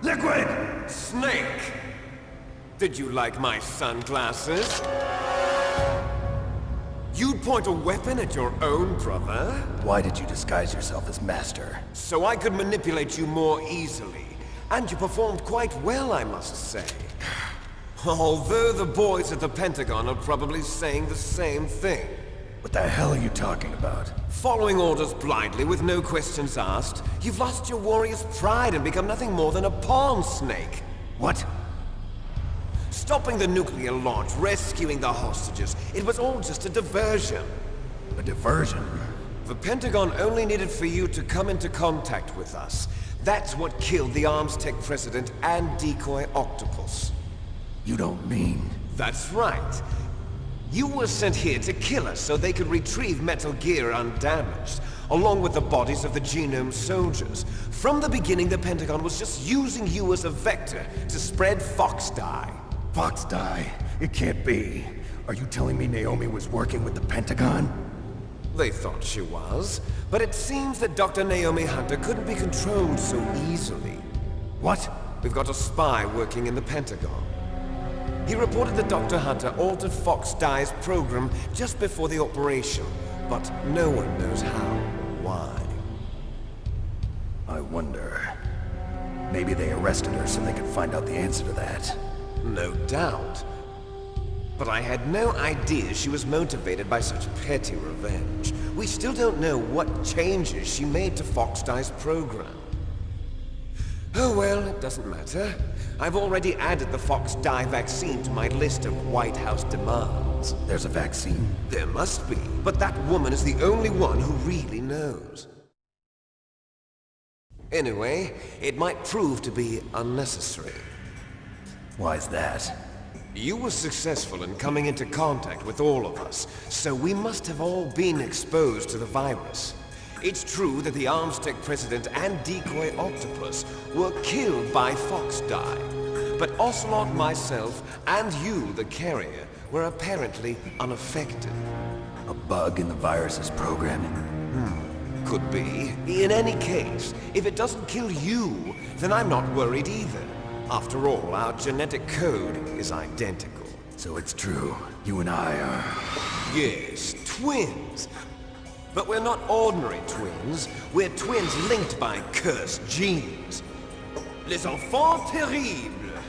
Liquid! Snake! Did you like my sunglasses? You'd point a weapon at your own brother? Why did you disguise yourself as Master? So I could manipulate you more easily. And you performed quite well, I must say. Although the boys at the Pentagon are probably saying the same thing. What the hell are you talking about? Following orders blindly with no questions asked, you've lost your warrior's pride and become nothing more than a pawn, Snake. What? Stopping the nuclear launch, rescuing the hostages, it was all just a diversion. A diversion? The Pentagon only needed for you to come into contact with us. That's what killed the Armstech president and decoy Octopus. You don't mean... That's right. You were sent here to kill us so they could retrieve Metal Gear undamaged, along with the bodies of the Genome soldiers. From the beginning, the Pentagon was just using you as a vector to spread Fox Die. Fox Die? It can't be. Are you telling me Naomi was working with the Pentagon? They thought she was, but it seems that Dr. Naomi Hunter couldn't be controlled so easily. What? We've got a spy working in the Pentagon. He reported that Dr. Hunter altered Fox Die's program just before the operation, but no one knows how or why. I wonder... Maybe they arrested her so they could find out the answer to that. No doubt. But I had no idea she was motivated by such petty revenge. We still don't know what changes she made to Fox Die's program. Oh well, it doesn't matter. I've already added the Fox Die vaccine to my list of White House demands. There's a vaccine? There must be, but that woman is the only one who really knows. Anyway, it might prove to be unnecessary. Why's that? You were successful in coming into contact with all of us, so we must have all been exposed to the virus. It's true that the Armstech president and decoy Octopus were killed by Fox Die, but Ocelot, myself, and you, the carrier, were apparently unaffected. A bug in the virus's programming? Could be. In any case, if it doesn't kill you, then I'm not worried either. After all, our genetic code is identical. So it's true. You and I are... Yes, twins. But we're not ordinary twins. We're twins linked by cursed genes. Les enfants terribles.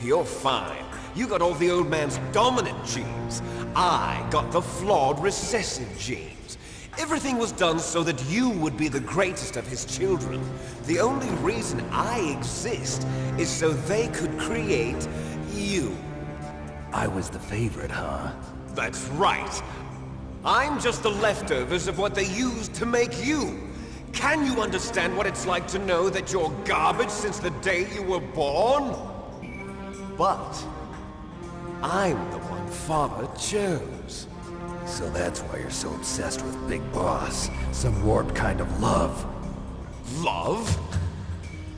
You're fine. You got all the old man's dominant genes. I got the flawed recessive genes. Everything was done so that you would be the greatest of his children. The only reason I exist is so they could create you. I was the favorite, huh? That's right. I'm just the leftovers of what they used to make you. Can you understand what it's like to know that you're garbage since the day you were born? But I'm the one Father chose. So that's why you're so obsessed with Big Boss. Some warped kind of love. Love?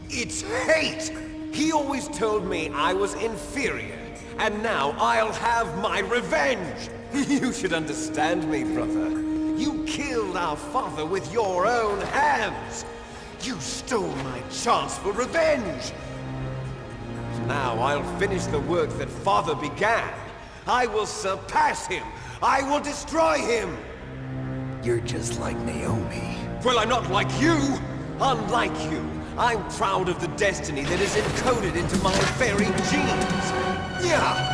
It's hate! He always told me I was inferior, and now I'll have my revenge! You should understand me, brother. You killed our father with your own hands! You stole my chance for revenge! Now I'll finish the work that Father began. I will surpass him! I will destroy him! You're just like Naomi. Well, I'm not like you! Unlike you, I'm proud of the destiny that is encoded into my very genes! Yeah!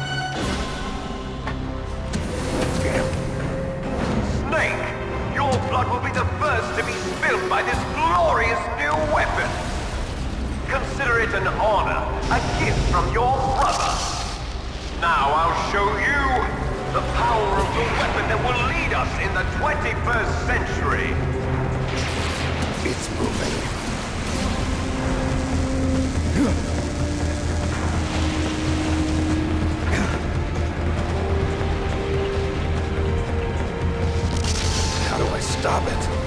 Snake! Your blood will be the first to be spilled by this glorious new weapon! Consider it an honor, a gift from your brother! Now I'll show you the power of the weapon that will lead us in the 21st century! It's moving. How do I stop it?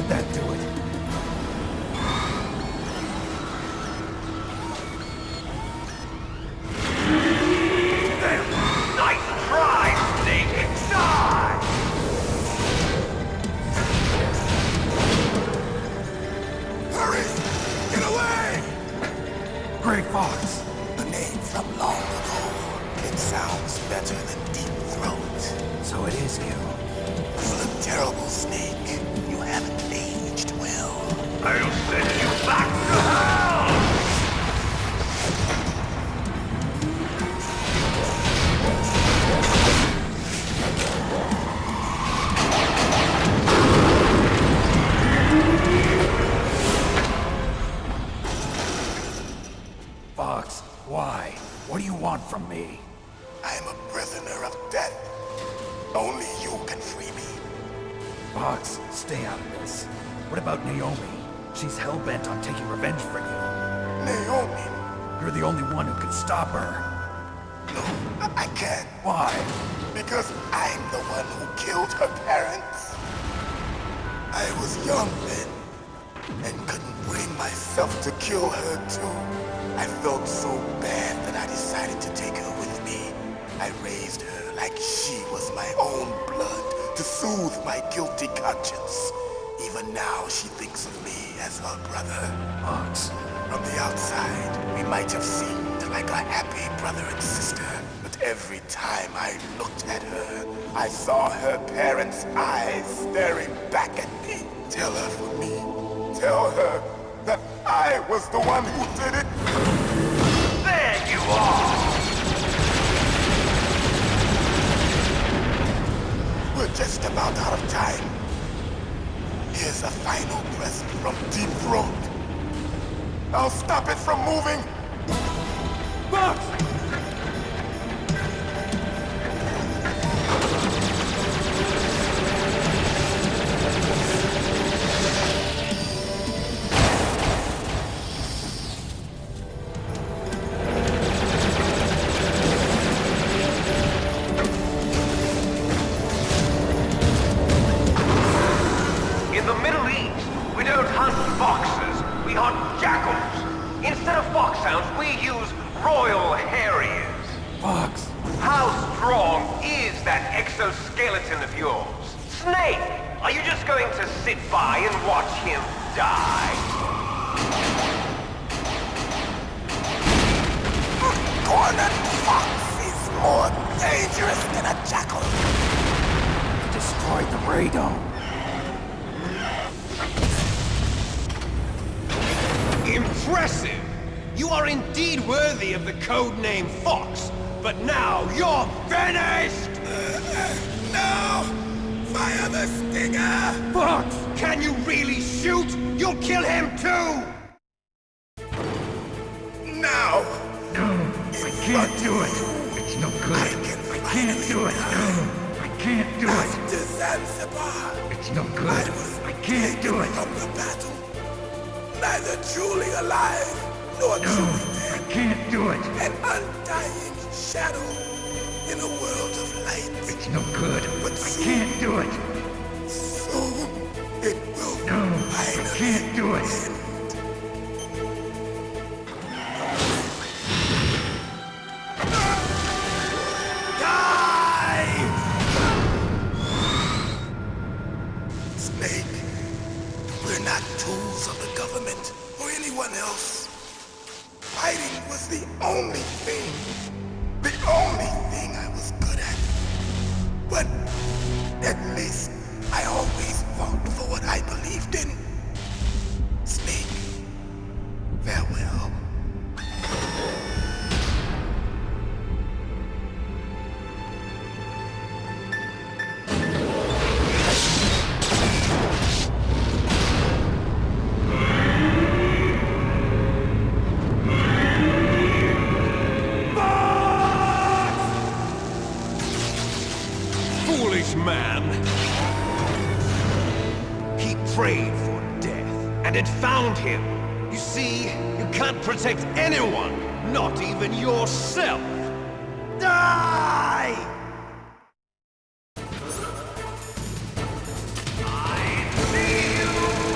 How'd that do it? Nice try, Snake! Die! Hurry! Get away! Grey Fox. A name from long ago. It sounds better than Deep Throat. So it is you. You look terrible, Snake. You haven't aged well. I'll send you back to hell! Fox, why? What do you want from me? I am a prisoner of death. Only you can free me. Fox, stay out of this. What about Naomi? She's hell-bent on taking revenge for you. Naomi? You're the only one who can stop her. No, I can't. Why? Because I'm the one who killed her parents. I was young then, and couldn't bring myself to kill her too. I felt so bad that I decided to take her with me. I raised her like she was my own blood to soothe my guilty conscience. Even now, she thinks of me as her brother. Fox. From the outside, we might have seemed like a happy brother and sister, but every time I looked at her, I saw her parents' eyes staring back at me. Tell her for me. Tell her that I was the one who did it. There you are! We're just about out of time. Here's a final present from Deep Throat. I'll stop it from moving. Fox! In the Middle East, we don't hunt foxes, we hunt jackals. Instead of foxhounds, we use royal harriers. Fox! How strong is that exoskeleton of yours? Snake, are you just going to sit by and watch him die? Cornered fox is more dangerous than a jackal. You destroyed the radome. Impressive! You are indeed worthy of the codename Fox, but now you're finished! No! Fire the stinger! Fox! Can you really shoot? You'll kill him too! Now! No, I can't do it. It's no good. I can't do it. No, I can't do it. After Zanzibar, It's no good. I was I can't do it. from the battle. Neither truly alive, nor No, truly I dead. can't do it. An undying shadow in a world of light. It's no good. But I can't do it. Soon it will No, I finally can't do it. end. Snake, we're not tools of the government or anyone else. Fighting was the only thing I was good at. But at least I always fought for what I believed in. Snake, farewell. Foolish man! He prayed for death, and it found him. You see, you can't protect anyone, not even yourself. Die! I see you!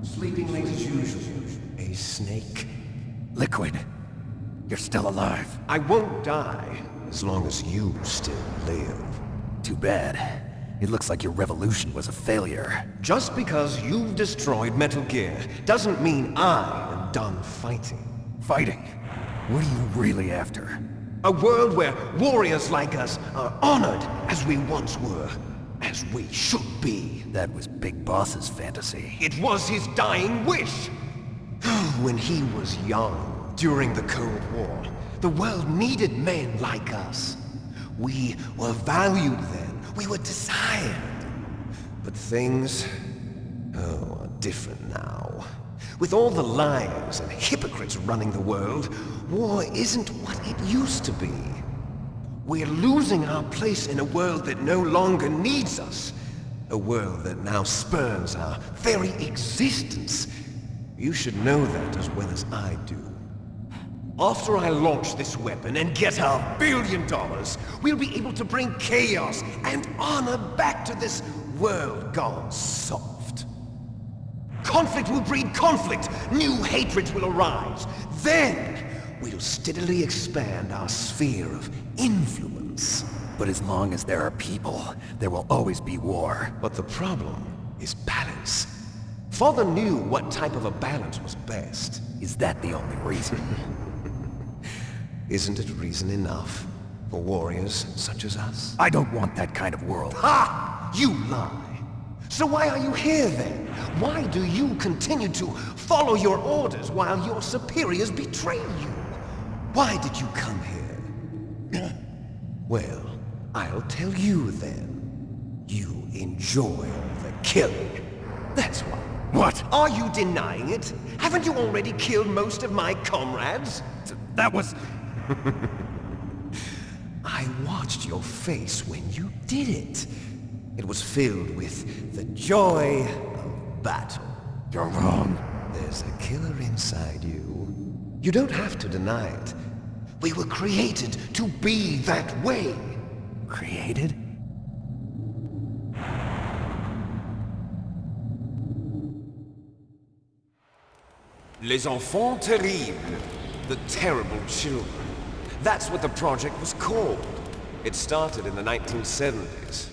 Sleeping late as usual. A snake. Liquid, you're still alive. I won't die as long as you still live. Too bad. It looks like your revolution was a failure. Just because you've destroyed Metal Gear doesn't mean I am done fighting. Fighting? What are you really after? A world where warriors like us are honored as we once were, as we should be. That was Big Boss's fantasy. It was his dying wish. When he was young, during the Cold War, the world needed men like us. We were valued then. We were desired. But things, are different now. With all the liars and hypocrites running the world, war isn't what it used to be. We're losing our place in a world that no longer needs us. A world that now spurns our very existence. You should know that as well as I do. After I launch this weapon and get our $1 billion, we'll be able to bring chaos and honor back to this world gone soft. Conflict will breed conflict. New hatreds will arise. Then, we'll steadily expand our sphere of influence. But as long as there are people, there will always be war. But the problem is balance. Father knew what type of a balance was best. Is that the only reason? Isn't it reason enough for warriors such as us? I don't want that kind of world. Ha! You lie! So why are you here then? Why do you continue to follow your orders while your superiors betray you? Why did you come here? Well, I'll tell you then. You enjoy the killing. That's why. What? Are you denying it? Haven't you already killed most of my comrades? That was... I watched your face when you did it. It was filled with the joy of battle. You're wrong. There's a killer inside you. You don't have to deny it. We were created to be that way. Created? Les Enfants Terribles. The Terrible Children. That's what the project was called. It started in the 1970s.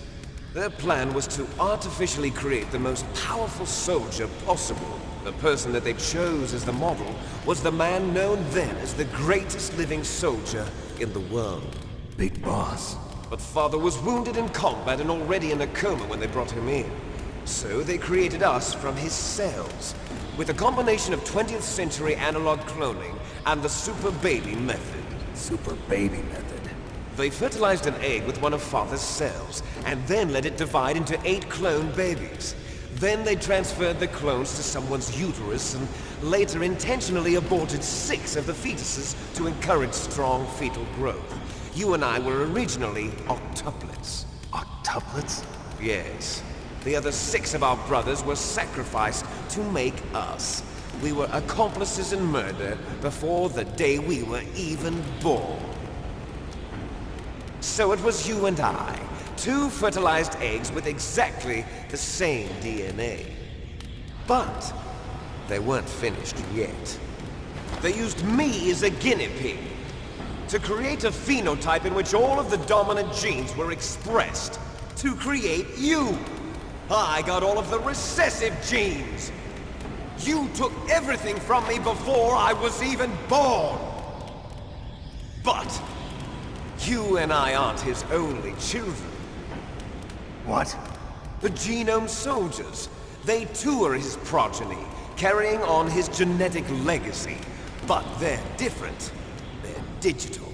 Their plan was to artificially create the most powerful soldier possible. The person that they chose as the model was the man known then as the greatest living soldier in the world. Big Boss. But Father was wounded in combat and already in a coma when they brought him in. So they created us from his cells, with a combination of 20th century analog cloning and the Super Baby method. Super Baby method. They fertilized an egg with one of Father's cells, and then let it divide into 8 clone babies. Then they transferred the clones to someone's uterus, and later intentionally aborted 6 of the fetuses to encourage strong fetal growth. You and I were originally octuplets. Octuplets? Yes. The other 6 of our brothers were sacrificed to make us. We were accomplices in murder before the day we were even born. So it was you and I, 2 fertilized eggs with exactly the same DNA. But they weren't finished yet. They used me as a guinea pig to create a phenotype in which all of the dominant genes were expressed to create you. I got all of the recessive genes. You took everything from me before I was even born. But you and I aren't his only children. What? The Genome Soldiers. They too are his progeny, carrying on his genetic legacy. But they're different. They're digital.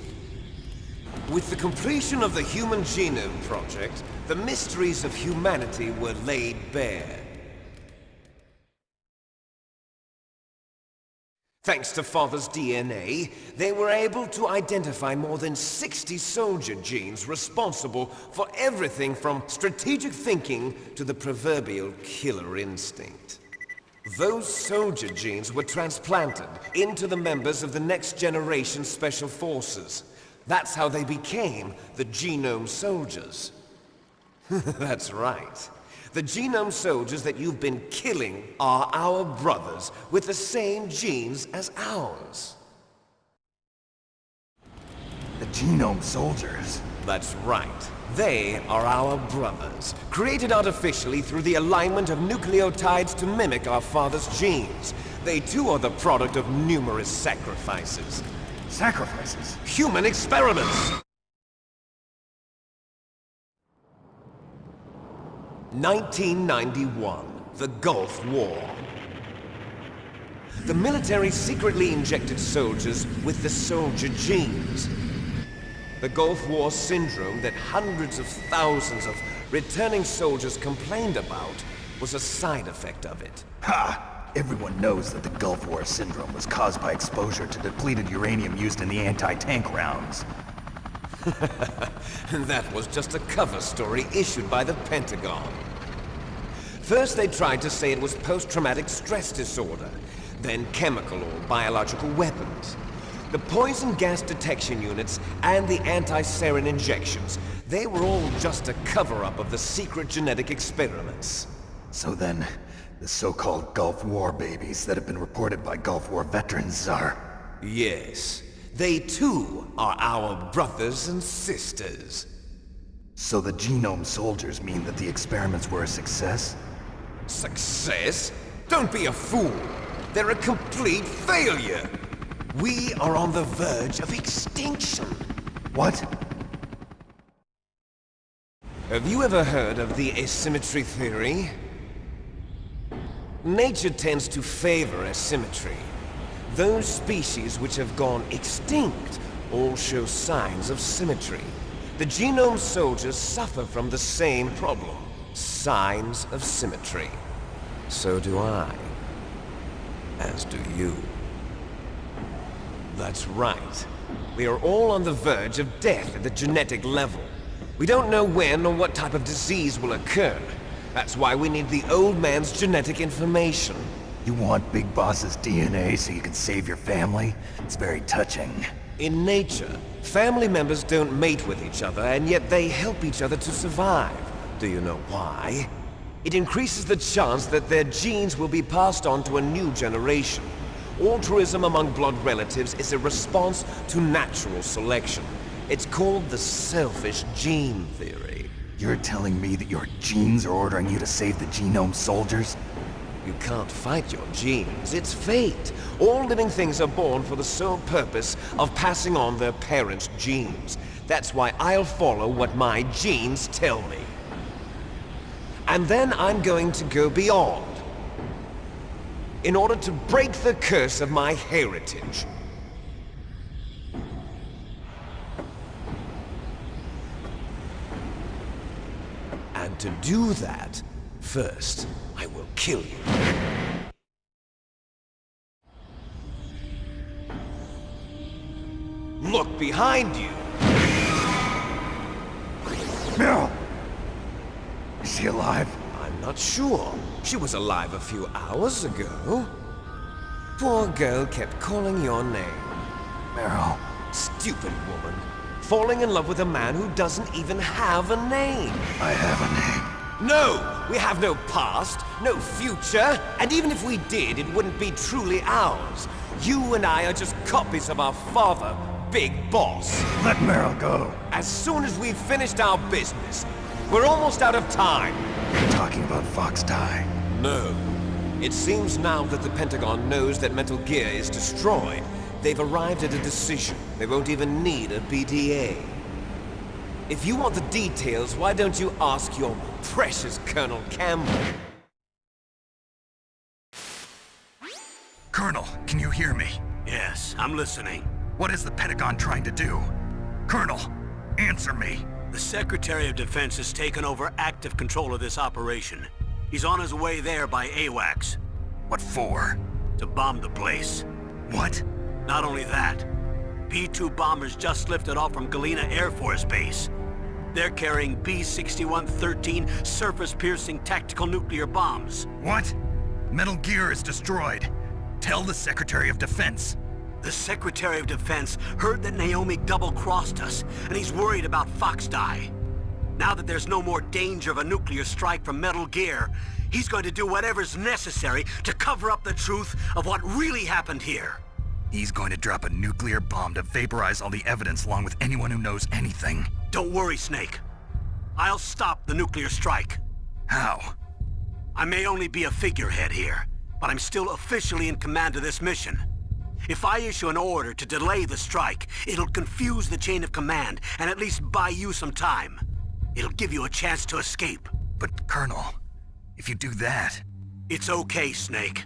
With the completion of the Human Genome Project, the mysteries of humanity were laid bare. Thanks to Father's DNA, they were able to identify more than 60 soldier genes responsible for everything from strategic thinking to the proverbial killer instinct. Those soldier genes were transplanted into the members of the next generation Special Forces. That's how they became the Genome Soldiers. That's right. The genome soldiers that you've been killing are our brothers with the same genes as ours. The genome soldiers? That's right. They are our brothers, created artificially through the alignment of nucleotides to mimic our father's genes. They too are the product of numerous sacrifices. Sacrifices? Human experiments! 1991, the Gulf War. The military secretly injected soldiers with the soldier genes. The Gulf War syndrome that hundreds of thousands of returning soldiers complained about was a side effect of it. Ha! Everyone knows that the Gulf War syndrome was caused by exposure to depleted uranium used in the anti-tank rounds. That was just a cover story issued by the Pentagon. First they tried to say it was post-traumatic stress disorder, then chemical or biological weapons. The poison gas detection units and the anti-sarin injections, they were all just a cover-up of the secret genetic experiments. So then, the so-called Gulf War babies that have been reported by Gulf War veterans are... Yes. They too are our brothers and sisters. So the genome soldiers mean that the experiments were a success? Success? Don't be a fool! They're a complete failure! We are on the verge of extinction! What? Have you ever heard of the asymmetry theory? Nature tends to favor asymmetry. Those species which have gone extinct all show signs of symmetry. The genome soldiers suffer from the same problem. Signs of symmetry. So do I. As do you. That's right. We are all on the verge of death at the genetic level. We don't know when or what type of disease will occur. That's why we need the old man's genetic information. You want Big Boss's DNA so you can save your family? It's very touching. In nature, family members don't mate with each other, and yet they help each other to survive. Do you know why? It increases the chance that their genes will be passed on to a new generation. Altruism among blood relatives is a response to natural selection. It's called the selfish gene theory. You're telling me that your genes are ordering you to save the genome soldiers? You can't fight your genes. It's fate. All living things are born for the sole purpose of passing on their parents' genes. That's why I'll follow what my genes tell me. And then I'm going to go beyond. In order to break the curse of my heritage. And to do that, first, I will kill you. Look behind you! Meryl! Is she alive? I'm not sure. She was alive a few hours ago. Poor girl kept calling your name. Meryl. Stupid woman. Falling in love with a man who doesn't even have a name. I have a name. No! We have no past, no future, and even if we did, it wouldn't be truly ours. You and I are just copies of our father, Big Boss. Let Meryl go. As soon as we've finished our business, we're almost out of time. You're talking about Fox Die. No. It seems now that the Pentagon knows that Metal Gear is destroyed. They've arrived at a decision. They won't even need a BDA. If you want the details, why don't you ask your precious Colonel Campbell? Colonel, can you hear me? Yes, I'm listening. What is the Pentagon trying to do? Colonel, answer me. The Secretary of Defense has taken over active control of this operation. He's on his way there by AWACS. What for? To bomb the place. What? Not only that, B-2 bombers just lifted off from Galena Air Force Base. They're carrying B-6113 surface-piercing tactical nuclear bombs. What? Metal Gear is destroyed. Tell the Secretary of Defense. The Secretary of Defense heard that Naomi double-crossed us, and he's worried about Fox Die. Now that there's no more danger of a nuclear strike from Metal Gear, he's going to do whatever's necessary to cover up the truth of what really happened here. He's going to drop a nuclear bomb to vaporize all the evidence along with anyone who knows anything. Don't worry, Snake. I'll stop the nuclear strike. How? I may only be a figurehead here, but I'm still officially in command of this mission. If I issue an order to delay the strike, it'll confuse the chain of command and at least buy you some time. It'll give you a chance to escape. But, Colonel, if you do that... It's okay, Snake.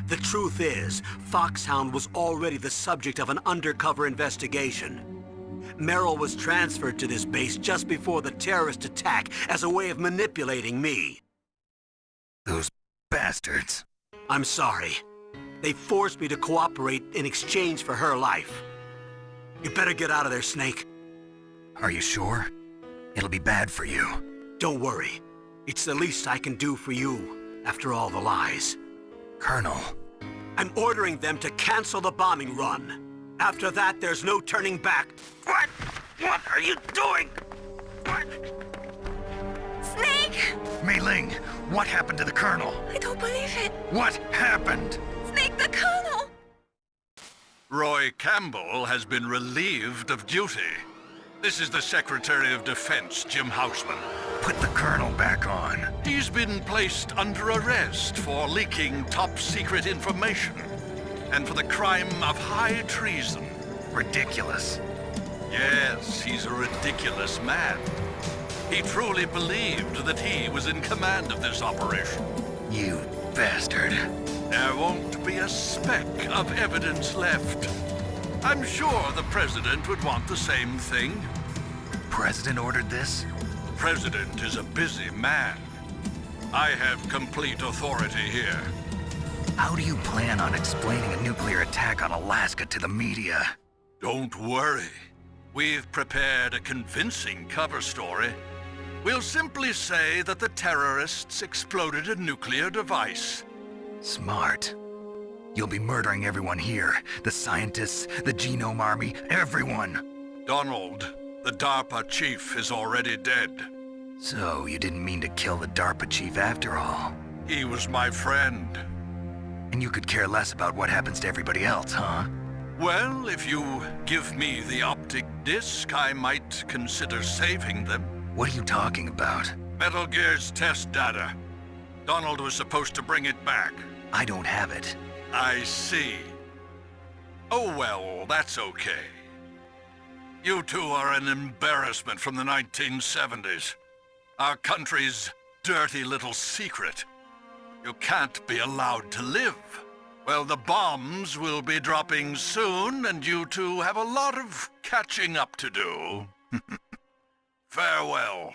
The truth is, Foxhound was already the subject of an undercover investigation. Merrill was transferred to this base just before the terrorist attack as a way of manipulating me. Those bastards. I'm sorry. They forced me to cooperate in exchange for her life. You better get out of there, Snake. Are you sure? It'll be bad for you. Don't worry. It's the least I can do for you, after all the lies. Colonel. I'm ordering them to cancel the bombing run. After that, there's no turning back. What? What are you doing? What? Snake! Mei Ling, what happened to the Colonel? I don't believe it. What happened? Snake, the Colonel! Roy Campbell has been relieved of duty. This is the Secretary of Defense, Jim Houseman. Put the Colonel back on. He's been placed under arrest for leaking top-secret information and for the crime of high treason. Ridiculous. Yes, he's a ridiculous man. He truly believed that he was in command of this operation. You bastard. There won't be a speck of evidence left. I'm sure the President would want the same thing. President ordered this? The President is a busy man. I have complete authority here. How do you plan on explaining a nuclear attack on Alaska to the media? Don't worry. We've prepared a convincing cover story. We'll simply say that the terrorists exploded a nuclear device. Smart. You'll be murdering everyone here. The scientists, the Genome Army, everyone. Donald, the DARPA chief, is already dead. So, you didn't mean to kill the DARPA chief after all. He was my friend. And you could care less about what happens to everybody else, huh? Well, if you give me the optic disc, I might consider saving them. What are you talking about? Metal Gear's test data. Donald was supposed to bring it back. I don't have it. I see. Oh well, that's okay. You two are an embarrassment from the 1970s. Our country's dirty little secret. You can't be allowed to live. Well, the bombs will be dropping soon, and you two have a lot of catching up to do. Farewell.